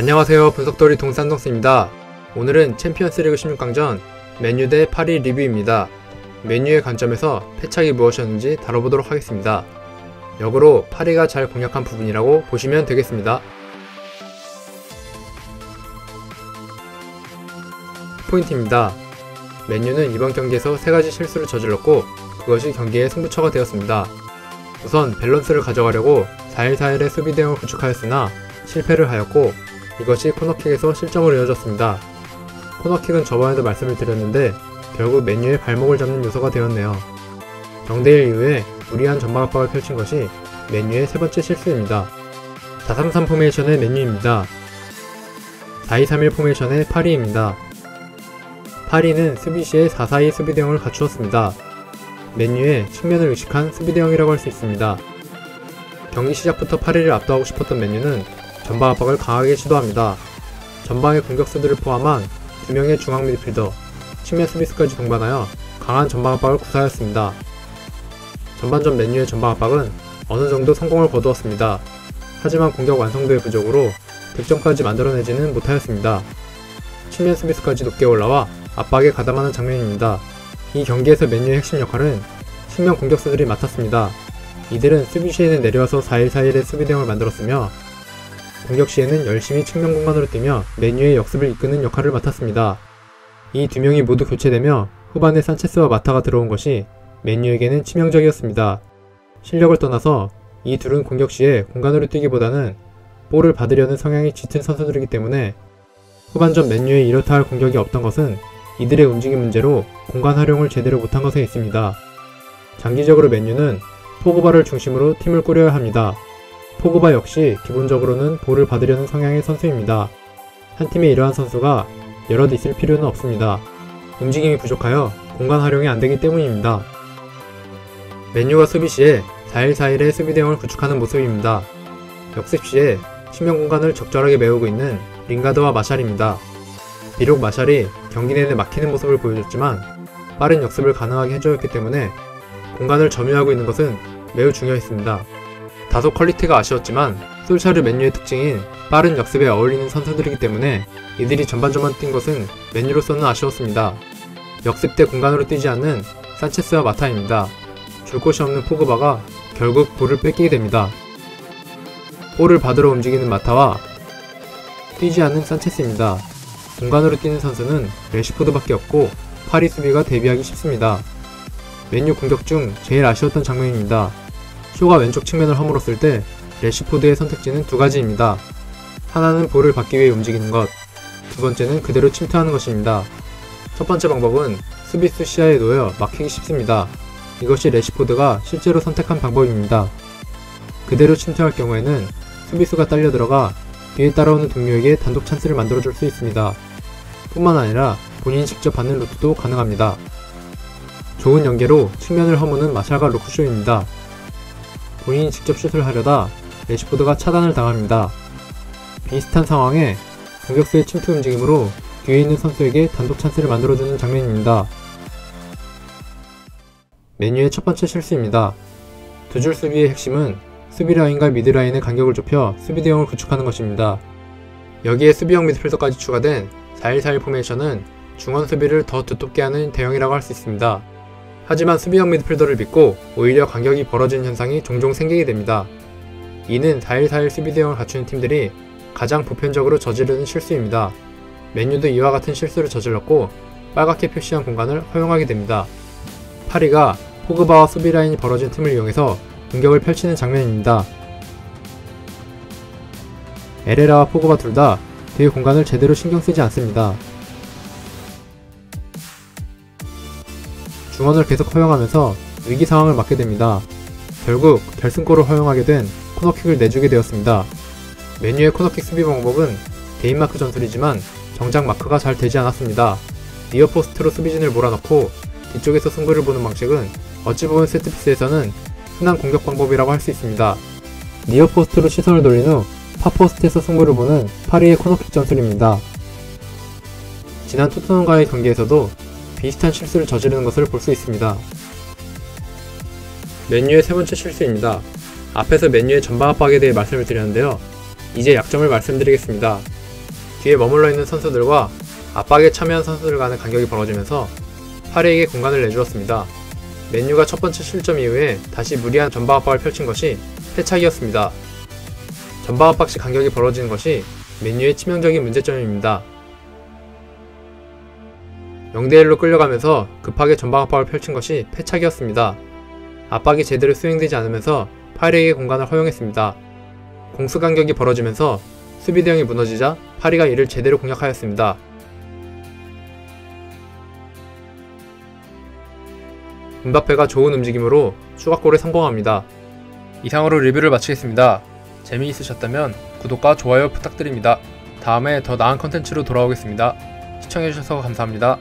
안녕하세요. 분석돌이 동산동스입니다. 오늘은 챔피언스리그 16강전 맨유 대 파리 리뷰입니다. 맨유의 관점에서 패착이 무엇이었는지 다뤄보도록 하겠습니다. 역으로 파리가 잘 공략한 부분이라고 보시면 되겠습니다. 포인트입니다. 맨유는 이번 경기에서 3가지 실수를 저질렀고 그것이 경기의 승부처가 되었습니다. 우선 밸런스를 가져가려고 4-1-4-1의 수비 대응을 구축하였으나 실패를 하였고 이것이 코너킥에서 실점으로 이어졌습니다. 코너킥은 저번에도 말씀을 드렸는데 결국 맨유의 발목을 잡는 요소가 되었네요. 0대1 이후에 무리한 전방 압박을 펼친 것이 맨유의 세 번째 실수입니다. 4-3-3 포메이션의 맨유입니다. 4-2-3-1 포메이션의 파리입니다. 파리는 수비 시에 4-4-2 수비 대응을 갖추었습니다. 맨유의 측면을 의식한 수비 대응이라고 할 수 있습니다. 경기 시작부터 파리를 압도하고 싶었던 맨유는 전방 압박을 강하게 시도합니다. 전방의 공격수들을 포함한 2명의 중앙 미드필더, 측면 수비수까지 동반하여 강한 전방 압박을 구사하였습니다. 전반전 맨유의 전방 압박은 어느 정도 성공을 거두었습니다. 하지만 공격 완성도의 부족으로 득점까지 만들어내지는 못하였습니다. 측면 수비수까지 높게 올라와 압박에 가담하는 장면입니다. 이 경기에서 맨유의 핵심 역할은 측면 공격수들이 맡았습니다. 이들은 수비 시에는 내려와서 4-1-4-1의 수비 대응을 만들었으며 공격 시에는 열심히 측면 공간으로 뛰며 맨유의 역습을 이끄는 역할을 맡았습니다. 이 두 명이 모두 교체되며 후반에 산체스와 마타가 들어온 것이 맨유에게는 치명적이었습니다. 실력을 떠나서 이 둘은 공격 시에 공간으로 뛰기보다는 볼을 받으려는 성향이 짙은 선수들이기 때문에 후반전 맨유에 이렇다 할 공격이 없던 것은 이들의 움직임 문제로 공간 활용을 제대로 못한 것에 있습니다. 장기적으로 맨유는 포그바를 중심으로 팀을 꾸려야 합니다. 포그바 역시 기본적으로는 볼을 받으려는 성향의 선수입니다. 한 팀에 이러한 선수가 여럿 있을 필요는 없습니다. 움직임이 부족하여 공간 활용이 안되기 때문입니다. 맨유가 수비 시에 4-1-4-1의 수비 대응을 구축하는 모습입니다. 역습 시에 측면 공간을 적절하게 메우고 있는 링가드와 마샬입니다. 비록 마샬이 경기 내내 막히는 모습을 보여줬지만 빠른 역습을 가능하게 해주었기 때문에 공간을 점유하고 있는 것은 매우 중요했습니다. 다소 퀄리티가 아쉬웠지만 솔샤르 맨유의 특징인 빠른 역습에 어울리는 선수들이기 때문에 이들이 전반전만 뛴 것은 맨유로서는 아쉬웠습니다. 역습 때 공간으로 뛰지 않는 산체스와 마타입니다. 줄 곳이 없는 포그바가 결국 볼을 뺏기게 됩니다. 볼을 받으러 움직이는 마타와 뛰지 않는 산체스입니다. 공간으로 뛰는 선수는 레시포드밖에 없고 파리 수비가 대비하기 쉽습니다. 맨유 공격 중 제일 아쉬웠던 장면입니다. 쇼가 왼쪽 측면을 허물었을 때 레시포드의 선택지는 두 가지입니다. 하나는 볼을 받기 위해 움직이는 것, 두 번째는 그대로 침투하는 것입니다. 첫 번째 방법은 수비수 시야에 놓여 막히기 쉽습니다. 이것이 레시포드가 실제로 선택한 방법입니다. 그대로 침투할 경우에는 수비수가 딸려 들어가 뒤에 따라오는 동료에게 단독 찬스를 만들어줄 수 있습니다. 뿐만 아니라 본인이 직접 받는 루트도 가능합니다. 좋은 연계로 측면을 허무는 마샬과 루크쇼입니다. 본인이 직접 슛을 하려다 레시포드가 차단을 당합니다. 비슷한 상황에 공격수의 침투 움직임으로 뒤에 있는 선수에게 단독 찬스를 만들어주는 장면입니다. 맨유의 첫 번째 실수입니다. 두 줄 수비의 핵심은 수비라인과 미드라인의 간격을 좁혀 수비 대응을 구축하는 것입니다. 여기에 수비형 미드필더까지 추가된 4-1-4-1 포메이션은 중원 수비를 더 두텁게 하는 대형이라고 할 수 있습니다. 하지만 수비형 미드필더를 믿고 오히려 간격이 벌어지는 현상이 종종 생기게 됩니다. 이는 4-1-4-1 수비 대응을 갖추는 팀들이 가장 보편적으로 저지르는 실수입니다. 맨유도 이와 같은 실수를 저질렀고 빨갛게 표시한 공간을 허용하게 됩니다. 파리가 포그바와 수비 라인이 벌어진 틈을 이용해서 공격을 펼치는 장면입니다. 에레라와 포그바 둘 다 뒤의 공간을 제대로 신경 쓰지 않습니다. 중원을 계속 허용하면서 위기 상황을 맞게 됩니다. 결국 결승골을 허용하게 된 코너킥을 내주게 되었습니다. 맨유의 코너킥 수비 방법은 개인마크 전술이지만 정작 마크가 잘 되지 않았습니다. 니어포스트로 수비진을 몰아넣고 뒤쪽에서 승부를 보는 방식은 어찌 보면 세트피스에서는 흔한 공격 방법이라고 할 수 있습니다. 니어포스트로 시선을 돌린 후 파포스트에서 승부를 보는 파리의 코너킥 전술입니다. 지난 토트넘과의 경기에서도 비슷한 실수를 저지르는 것을 볼 수 있습니다. 맨유의 세 번째 실수입니다. 앞에서 맨유의 전방 압박에 대해 말씀을 드렸는데요. 이제 약점을 말씀드리겠습니다. 뒤에 머물러 있는 선수들과 압박에 참여한 선수들 간의 간격이 벌어지면서 파리에게 공간을 내주었습니다. 맨유가 첫 번째 실점 이후에 다시 무리한 전방 압박을 펼친 것이 패착이었습니다. 전방 압박 시 간격이 벌어지는 것이 맨유의 치명적인 문제점입니다. 0대1로 끌려가면서 급하게 전방 압박을 펼친 것이 패착이었습니다. 압박이 제대로 수행되지 않으면서 파리에게 공간을 허용했습니다. 공수 간격이 벌어지면서 수비 대응이 무너지자 파리가 이를 제대로 공략하였습니다. 음바페가 좋은 움직임으로 추가골에 성공합니다. 이상으로 리뷰를 마치겠습니다. 재미있으셨다면 구독과 좋아요 부탁드립니다. 다음에 더 나은 컨텐츠로 돌아오겠습니다. 시청해주셔서 감사합니다.